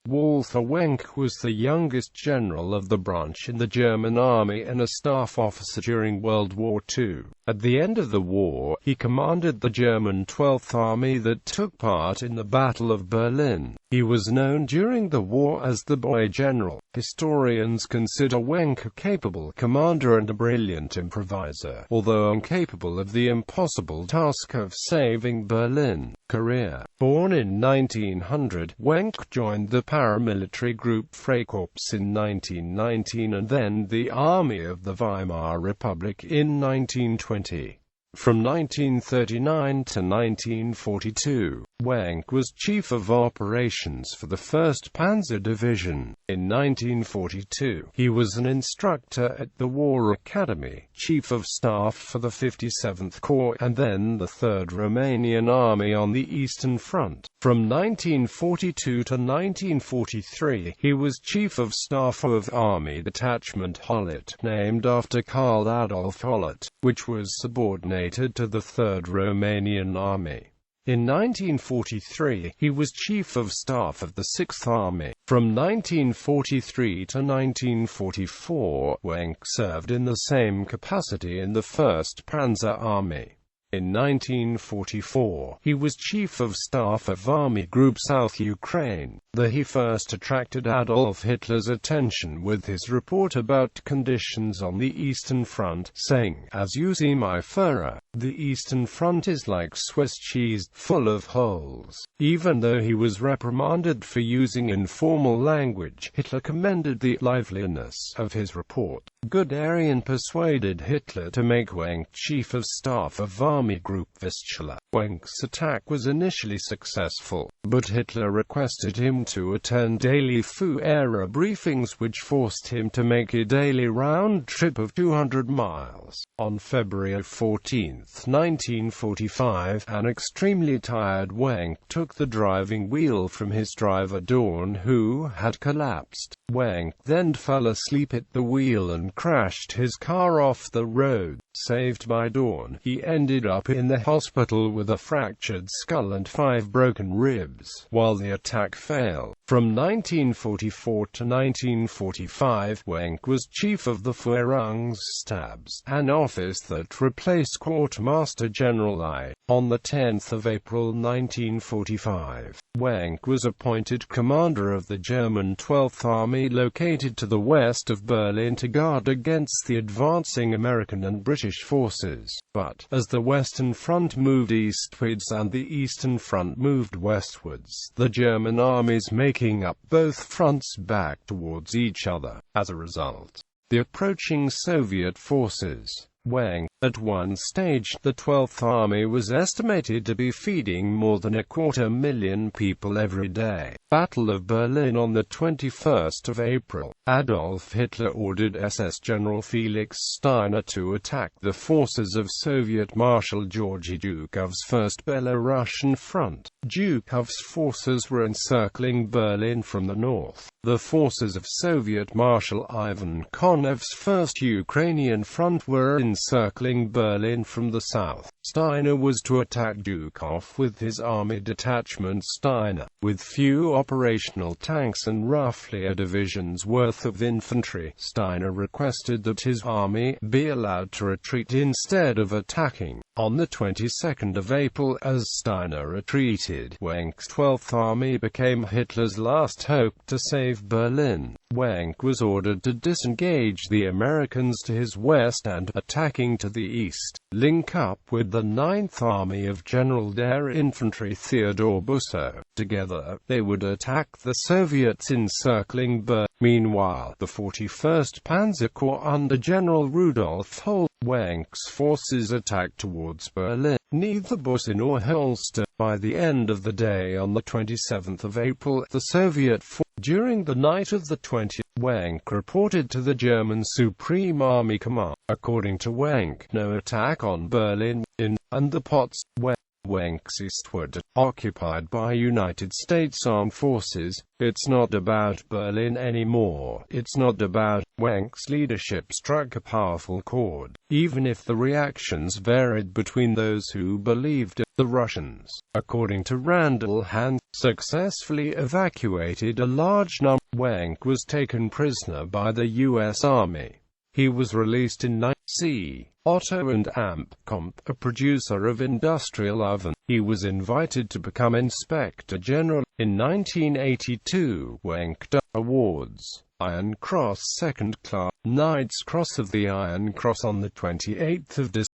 Walther Wenck was the youngest general of the branch in the German army and a staff officer during World War II. At the end of the war, he commanded the German 12th Army that took part in the Battle of Berlin. He was known during the war as the Boy General. Historians consider Wenck a capable commander and a brilliant improviser, although incapable of the impossible task of saving Berlin. Career. Born in 1900, Wenck joined the paramilitary group Freikorps in 1919 and then the Army of the Weimar Republic in 1920. From 1939 to 1942, Wenck was Chief of Operations for the 1st Panzer Division. In 1942, he was an instructor at the War Academy, Chief of Staff for the 57th Corps, and then the 3rd Romanian Army on the Eastern Front. From 1942 to 1943, he was Chief of Staff of Army Detachment Hollet, named after Karl Adolf Hollet, which was subordinated to the 3rd Romanian Army. In 1943, he was Chief of Staff of the 6th Army. From 1943 to 1944, Wenck served in the same capacity in the 1st Panzer Army. In 1944, he was Chief of Staff of Army Group South Ukraine. He first attracted Adolf Hitler's attention with his report about conditions on the Eastern Front, saying, "As you see, my Führer, the Eastern Front is like Swiss cheese, full of holes." Even though he was reprimanded for using informal language, Hitler commended the liveliness of his report. Guderian persuaded Hitler to make Wenck Chief of Staff of Army Group Vistula. Wenck's attack was initially successful, but Hitler requested him to attend daily Fu-era briefings which forced him to make a daily round trip of 200 miles. On February 14, 1945, an extremely tired Wenck took the driving wheel from his driver Dorn, who had collapsed. Wenck then fell asleep at the wheel and crashed his car off the road. Saved by Dorn, he ended up in the hospital with a fractured skull and 5 broken ribs, while the attack failed. From 1944 to 1945, Wenck was Chief of the Führungsstabs, an office that replaced Quartermaster General I. On the 10th of April 1945, Wenck was appointed commander of the German 12th Army located to the west of Berlin to guard against the advancing American and British forces. But, as the Western Front moved eastwards and the Eastern Front moved westwards, the German armies making up both fronts backed towards each other. As a result, the approaching Soviet forces, Wenck. At one stage, the 12th Army was estimated to be feeding more than 250,000 people every day. Battle of Berlin on the 21st of April. Adolf Hitler ordered SS General Felix Steiner to attack the forces of Soviet Marshal Georgy Zhukov's First Belarusian Front. Zhukov's forces were encircling Berlin from the north. The forces of Soviet Marshal Ivan Konev's First Ukrainian Front were encircling Berlin from the south. Steiner was to attack Zhukov with his army detachment Steiner, with few operational tanks and roughly a division's worth of infantry. Steiner requested that his army be allowed to retreat instead of attacking. On the 22nd of April, as Steiner retreated, Wenck's 12th Army became Hitler's last hope to save Berlin. Wenck was ordered to disengage the Americans to his west and, attacking to the east, link up with the 9th Army of General der Infantry Theodor Busso. Together, they would attack the Soviets encircling Berlin. Meanwhile, the 41st Panzer Corps under General Rudolf Holst, Wenck's forces attacked towards Berlin. Neither Busso nor Holst. By the end of the day on the 27th of April, the Soviet force. During the night of the 20th, Wenck reported to the German Supreme Army Command. According to Wenck, no attack on Berlin, and the Potsdam. Wenck's eastward, occupied by United States Armed Forces. It's not about Berlin anymore. It's not about. Wenck's leadership struck a powerful chord, even if the reactions varied between those who believed it. The Russians, according to Randall Hand, successfully evacuated a large number. Wenck was taken prisoner by the U.S. Army. He was released in 19C. Otto and Amp Comp, a producer of industrial oven. He was invited to become Inspector General. In 1982, Wenck awards, Iron Cross Second Class, Knight's Cross of the Iron Cross on the 28th of December.